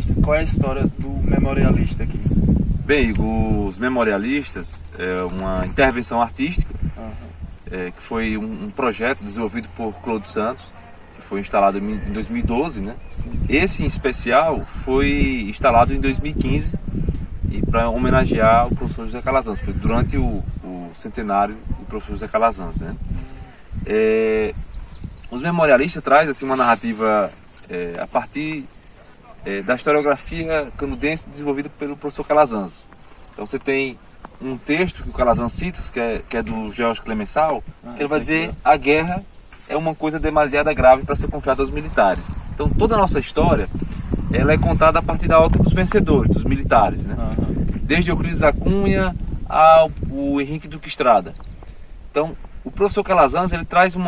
memorialista. Qual é a história do memorialista aqui? Bem, os memorialistas é uma intervenção artística, que foi um projeto desenvolvido por Clodo Santos, que foi instalado em 2012, né? Esse em especial foi instalado em 2015 e para homenagear o professor José Calazans, foi durante o centenário do professor José Calazans, né? Os memorialistas trazem assim, uma narrativa a partir da historiografia canudense desenvolvida pelo professor Calazans. Então você tem um texto que o Calazans cita, que é do Georges Clemenceau, que ele vai dizer: a guerra é uma coisa demasiado grave para ser confiada aos militares. Então toda a nossa história ela é contada a partir da ótica dos vencedores, dos militares, né? Desde Euclides da Cunha ao Henrique Duque Estrada. Então o professor Calazans ele traz um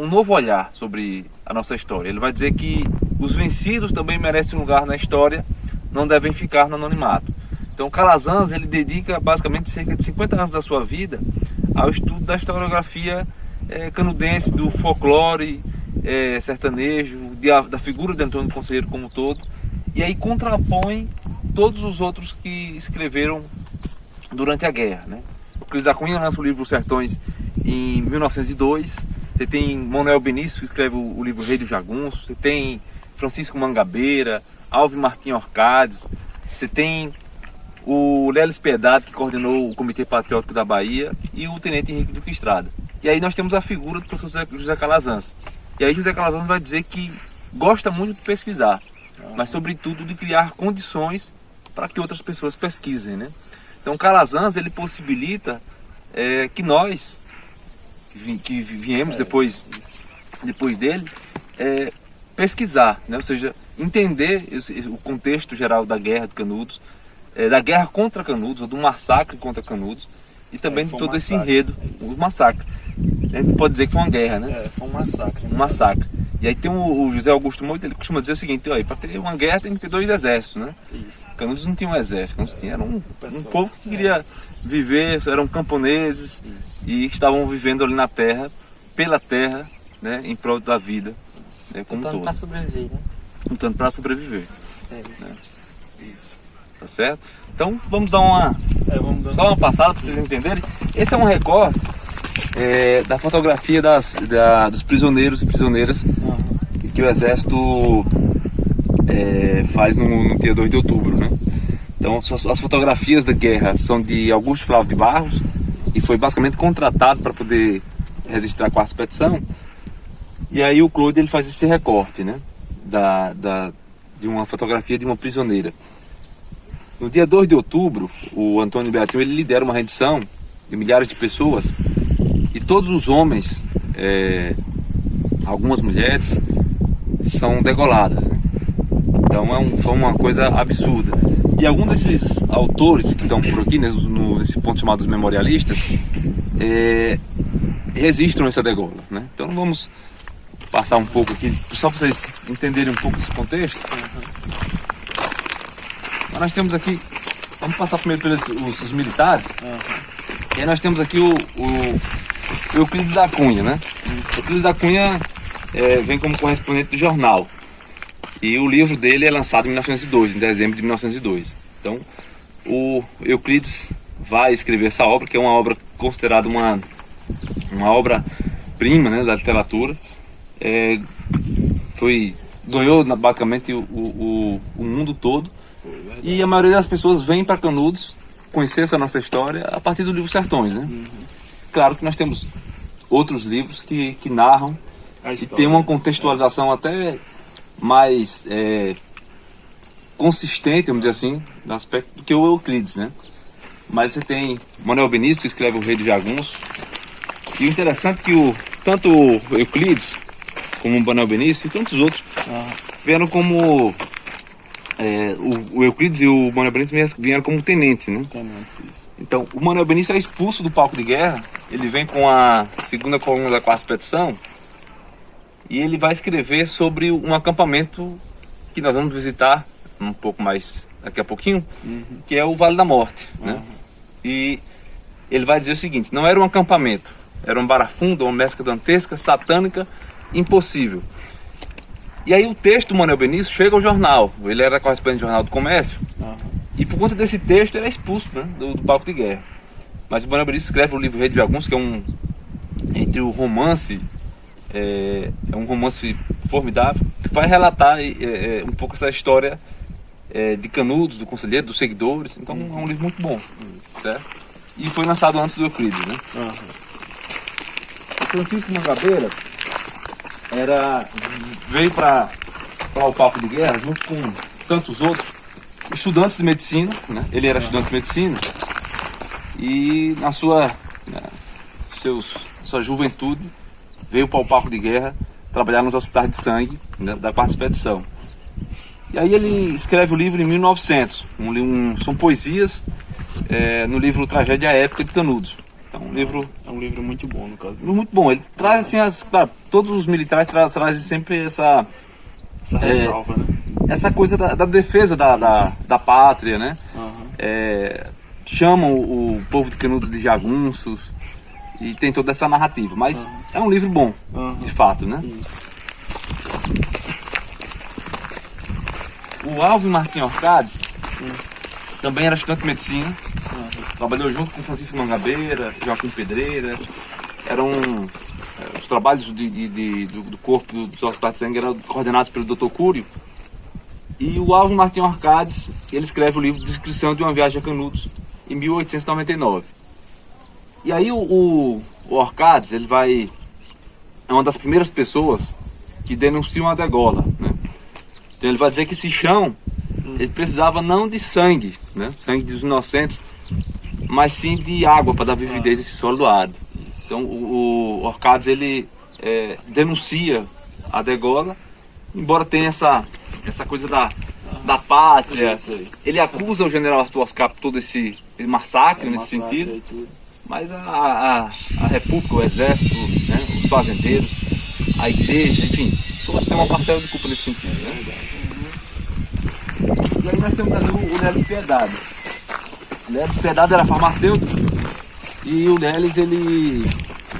novo olhar sobre a nossa história. Ele vai dizer que os vencidos também merecem um lugar na história, não devem ficar no anonimato. Então Calazans ele dedica basicamente cerca de 50 anos da sua vida ao estudo da historiografia canudense, do folclore sertanejo, da figura de Antônio Conselheiro como um todo, e aí contrapõe todos os outros que escreveram durante a guerra, né? Euclides da Cunha lança o livro Os Sertões em 1902, você tem Manuel Benício que escreve o livro Rei dos Jagunços, você tem Francisco Mangabeira, Alves Martim Orcades, você tem o Leles Piedade, que coordenou o Comitê Patriótico da Bahia, e o Tenente Henrique Duque Estrada. E aí nós temos a figura do professor José Calazans. E aí José Calazans vai dizer que gosta muito de pesquisar, mas sobretudo de criar condições para que outras pessoas pesquisem, né? Então Calazans ele possibilita que nós, que viemos depois dele, pesquisar, né? Ou seja, entender o contexto geral da guerra de Canudos, da guerra contra Canudos, ou do massacre contra Canudos, e também de todo esse enredo, o massacre. A gente pode dizer que foi uma guerra, né? Foi um massacre. Um massacre. E aí tem o José Augusto Moito, ele costuma dizer o seguinte: para ter uma guerra tem que ter 2 exércitos, né? Isso. Canudos não tinha um exército, Canudos era um povo que queria viver, eram camponeses e estavam vivendo ali na terra, pela terra, né, em prol da vida, como lutando todo. para sobreviver, né? Lutando para sobreviver. Isso. Isso. Tá certo? Então vamos dar só uma passada para vocês entenderem. Esse é um recorte da fotografia dos prisioneiros e prisioneiras que o Exército faz no dia 2 de outubro, né? Então as fotografias da guerra são de Augusto Flávio de Barros, e foi basicamente contratado para poder registrar a 4ª expedição. E aí o Claude ele faz esse recorte, né? De uma fotografia de uma prisioneira. No dia 2 de outubro, o Antônio Beatriz ele lidera uma rendição de milhares de pessoas, e todos os homens, algumas mulheres, são degoladas, né? Então foi uma coisa absurda. E alguns desses autores que estão por aqui, nesse ponto chamado dos memorialistas, registram essa degola, né? Então vamos passar um pouco aqui, só para vocês entenderem um pouco esse contexto. Nós temos aqui, vamos passar primeiro pelos os militares, e aí nós temos aqui o Euclides da Cunha, né? Euclides da Cunha vem como correspondente do jornal, e o livro dele é lançado em 1902, em dezembro de 1902. Então o Euclides vai escrever essa obra, que é uma obra considerada uma obra-prima, né, da literatura. Ganhou basicamente o mundo todo. E a maioria das pessoas vem para Canudos conhecer essa nossa história a partir do livro Sertões, né? Claro que nós temos outros livros que narram e tem uma contextualização até mais consistente, vamos dizer assim, no aspecto do que o Euclides, né? Mas você tem Manuel Benício, que escreve O Rei dos Jagunços, e o interessante é que tanto o Euclides como o Manuel Benício e tantos outros vieram como o Euclides e o Manuel Benício vieram como tenentes, né? Então, o Manuel Benício é expulso do palco de guerra, ele vem com a 2ª coluna da 4ª expedição, e ele vai escrever sobre um acampamento que nós vamos visitar um pouco mais daqui a pouquinho, que é o Vale da Morte, né? E ele vai dizer o seguinte: não era um acampamento, era um barafunda, uma mescla dantesca, satânica, impossível. E aí o texto do Manuel Benício chega ao jornal. Ele era correspondente do Jornal do Comércio. E por conta desse texto ele é expulso, né, do palco de guerra. Mas o Manuel Benício escreve o livro Rei de Jagunços, que é entre o romance, é um romance formidável, que vai relatar um pouco essa história de Canudos, do conselheiro, dos seguidores. Então é um livro muito bom, certo? E foi lançado antes do Euclides, né? O Francisco Mangabeira veio para o palco de guerra junto com tantos outros estudantes de medicina, né? Ele era estudante de medicina e na sua juventude veio para o palco de guerra trabalhar nos hospitais de sangue, né, da quarta expedição. E aí ele escreve o livro em 1900, são poesias no livro Tragédia Épica de Canudos. Então, É um livro muito bom, no caso. Muito bom. Ele traz assim, claro, todos os militares trazem sempre essa ressalva, né? Essa coisa da defesa da pátria, né? Chamam o povo de Canudos de jagunços e tem toda essa narrativa. Mas é um livro bom, de fato, né? O Alvin Martins Orcades também era estudante de medicina. Trabalhou junto com Francisco Mangabeira, Joaquim Pedreira. Os trabalhos do corpo dos hospitais de sangue eram coordenados pelo Dr. Cúrio. E o Alvin Martins Orcades, ele escreve o livro Descrição de uma Viagem a Canudos, em 1899. E aí o Orcades, é uma das primeiras pessoas que denunciam a degola, né? Então ele vai dizer que esse chão, ele precisava não de sangue, né? Sangue dos inocentes, mas sim de água para dar vividez a esse solo árido. Então o Orcades, ele denuncia a degola, embora tenha essa coisa da pátria. Ele acusa o general Arthur Oscar por todo esse massacre nesse sentido, mas a república, o exército, né, os fazendeiros, a igreja, enfim, todos têm uma parcela de culpa nesse sentido, né? E aí nós temos ali o Leles Piedade. O Leles Piedade era farmacêutico e o Leles, ele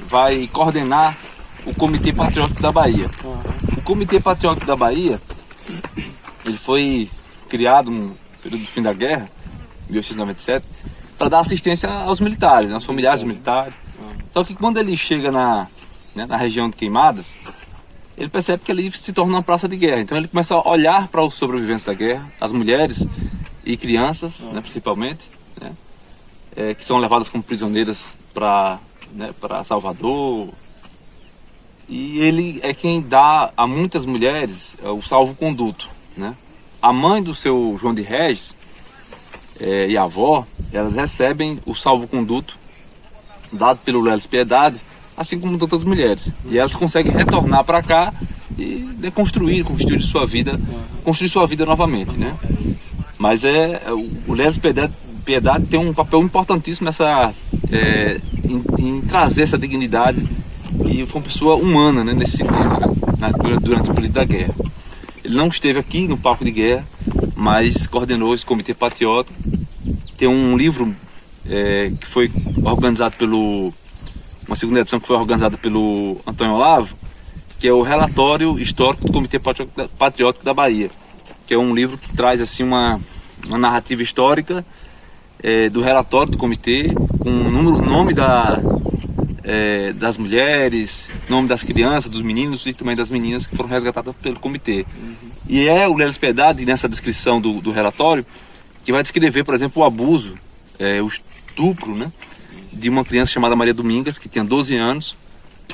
vai coordenar o Comitê Patriótico da Bahia. O Comitê Patriótico da Bahia, ele foi criado no período do fim da guerra, 1897, para dar assistência aos militares, aos familiares militares. Só que quando ele chega na região de Queimadas, ele percebe que ali se torna uma praça de guerra. Então ele começa a olhar para os sobreviventes da guerra, as mulheres e crianças, né, principalmente, né, que são levadas como prisioneiras para Salvador. E ele é quem dá a muitas mulheres o salvo-conduto, né? A mãe do seu João de Regis e a avó, elas recebem o salvo-conduto dado pelo Leles Piedade, assim como tantas mulheres. E elas conseguem retornar para cá e construir sua vida, construir sua vida novamente, né? Mas o Leles Piedade tem um papel importantíssimo em trazer essa dignidade, e foi uma pessoa humana, né, nesse sentido, né, durante o período da guerra. Ele não esteve aqui no palco de guerra, mas coordenou esse comitê patriótico. Tem um livro que foi organizado uma segunda edição que foi organizada pelo Antônio Olavo, que é o Relatório Histórico do Comitê Patriótico da Bahia, que é um livro que traz assim uma narrativa histórica do relatório do comitê, com o nome das mulheres, nome das crianças, dos meninos e também das meninas que foram resgatadas pelo comitê. E o Leles Piedade, nessa descrição do relatório, que vai descrever, por exemplo, o abuso, o estupro, né, de uma criança chamada Maria Domingas, que tinha 12 anos,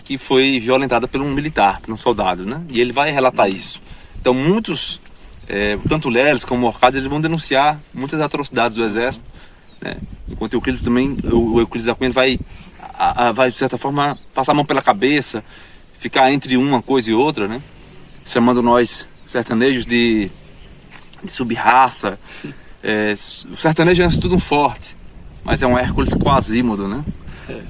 que foi violentada por um militar, por um soldado, né? E ele vai relatar isso. Então muitos, tanto o Leles como o Orcades, eles vão denunciar muitas atrocidades do exército, né? Enquanto o Euclides também, o Euclides da Cunha, ele vai de certa forma passar a mão pela cabeça, ficar entre uma coisa e outra, né? Chamando nós sertanejos de sub-raça. O sertanejo é tudo um forte, mas é um Hércules Quasímodo, né?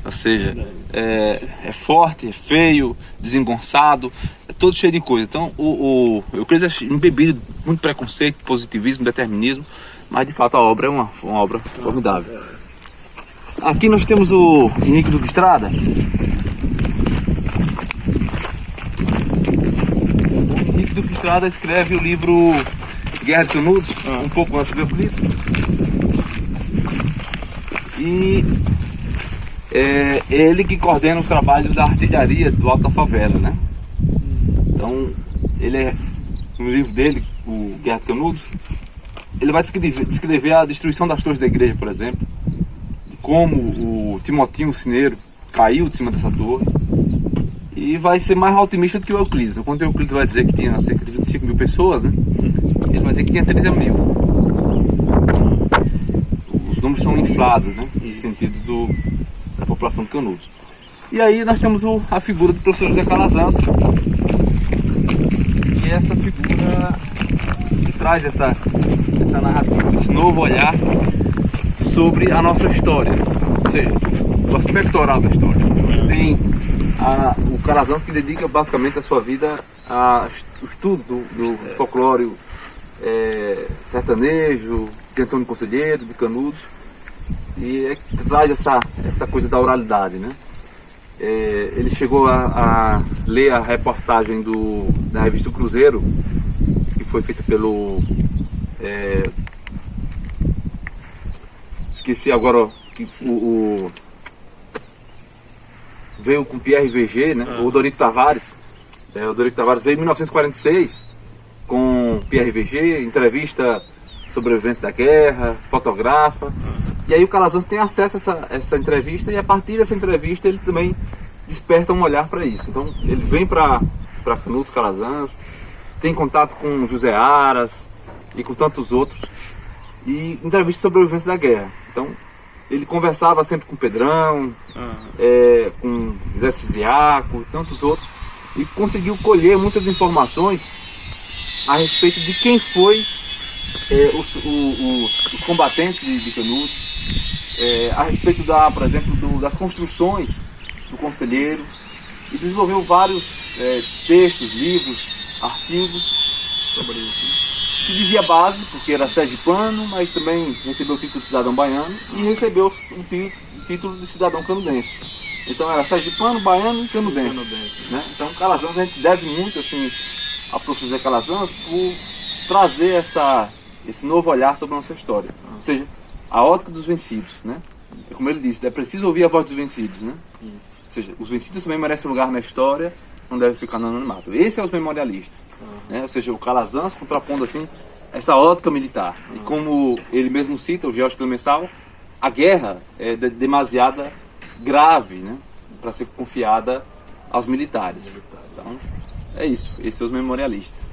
Ou seja, é forte, é feio, desengonçado, é todo cheio de coisa. Então o Euclides é embebido muito preconceito, positivismo, determinismo, mas de fato a obra é uma obra formidável. Aqui nós temos o Henrique Duque Estrada. O Henrique Duque Estrada escreve o livro Guerra de Canudos, um pouco antes do Euclides. E é ele que coordena os trabalhos da artilharia do Alto da Favela, né? Então, no livro dele, o Guerra de Canudos, ele vai descrever a destruição das torres da igreja, por exemplo, de como o Timotinho, o sineiro, caiu de cima dessa torre, e vai ser mais otimista do que o Euclides. Enquanto o Euclides vai dizer que tinha cerca de 25 mil pessoas, né? Ele vai dizer que tinha 30 mil. Os números são inflados, né? No sentido da população de Canudos. E aí nós temos a figura do professor José Calazans, e essa figura que traz essa narrativa, esse novo olhar sobre a nossa história, ou seja, o aspecto oral da história. Tem o Calazans, que dedica basicamente a sua vida ao estudo do folclore sertanejo, de Antônio Conselheiro, de Canudos, e traz essa coisa da oralidade, né? Ele chegou a ler a reportagem da revista Cruzeiro, que foi feita pelo... esqueci agora veio com Pierre VG, né? O Dorico Tavares. O Dorico Tavares veio em 1946 com Pierre VG, entrevista sobreviventes da guerra, fotografa. E aí o Calazans tem acesso a essa entrevista, e a partir dessa entrevista ele também desperta um olhar para isso. Então ele vem para Canudos, Calazans, tem contato com José Aras e com tantos outros, e entrevista sobreviventes da guerra. Então ele conversava sempre com Pedrão, com José Cisliaco e tantos outros, e conseguiu colher muitas informações a respeito de quem foi os combatentes de Canudos, a respeito por exemplo, das construções do Conselheiro, e desenvolveu vários textos, livros, artigos sobre isso. Que dizia base, porque era sergipano, mas também recebeu o título de cidadão baiano e recebeu o título de cidadão canudense. Então era sergipano, baiano e canudense. Né? Então Calazans, a gente deve muito assim, ao professor José Calazans por trazer esse novo olhar sobre a nossa história. Ou seja, a ótica dos vencidos. Né? Como ele disse, é preciso ouvir a voz dos vencidos. Né? Isso. Ou seja, os vencidos também merecem lugar na história, não deve ficar no anonimato. Esse é os memorialistas. Né? Ou seja, o Calazans contrapondo assim essa ótica militar. E como ele mesmo cita, o George Clemençal, a guerra é demasiada grave, né, para ser confiada aos militares. Então, é isso. Esses são os memorialistas.